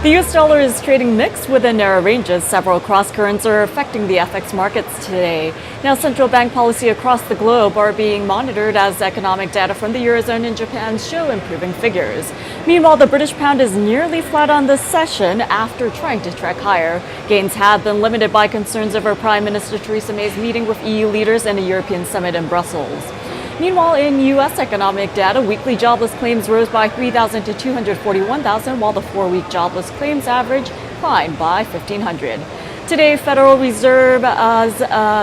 The U.S. dollar is trading mixed within narrow ranges. Several cross-currents are affecting the FX markets today. Now, central bank policy across the globe are being monitored as economic data from the Eurozone and Japan show improving figures. Meanwhile, the British pound is nearly flat on this session after trying to track higher. Gains have been limited by concerns over Prime Minister Theresa May's meeting with EU leaders and a European summit in Brussels. Meanwhile, in U.S. economic data, weekly jobless claims rose by 3,000 to 241,000, while the four-week jobless claims average climbed by 1,500. Today, Federal Reserve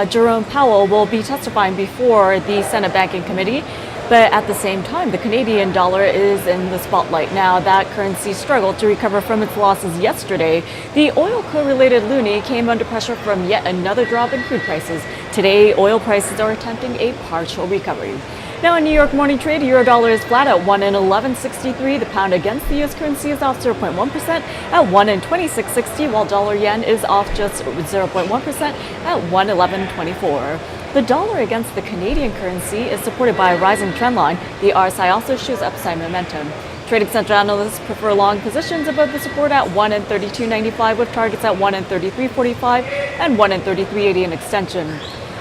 Jerome Powell will be testifying before the Senate Banking Committee. But at the same time, the Canadian dollar is in the spotlight now. That currency struggled to recover from its losses yesterday. The oil co-related loonie came under pressure from yet another drop in crude prices. Today, oil prices are attempting a partial recovery. Now in New York morning trade, euro dollar is flat at 1 in 11.63. The pound against the U.S. currency is off 0.1% at 1 in 26.60, while dollar yen is off just 0.1% at 111.24. The dollar against the Canadian currency is supported by a rising trend line. The RSI also shows upside momentum. Trading center analysts prefer long positions above the support at 1 in 32.95 with targets at 1 in 33.45 and 1 in 33.80 in extension.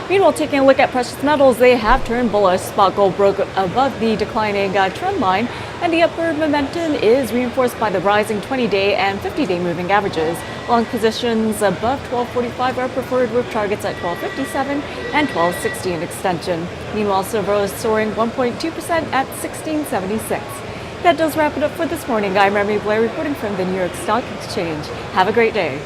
Meanwhile, taking a look at precious metals, they have turned bullish. Spot gold broke above the declining trend line, and the upward momentum is reinforced by the rising 20-day and 50-day moving averages. Long positions above 12.45 are preferred with targets at 12.57 and 12.60 in extension. Meanwhile, silver is soaring 1.2% at 16.76. That does wrap it up for this morning. I'm Remy Blair reporting from the New York Stock Exchange. Have a great day.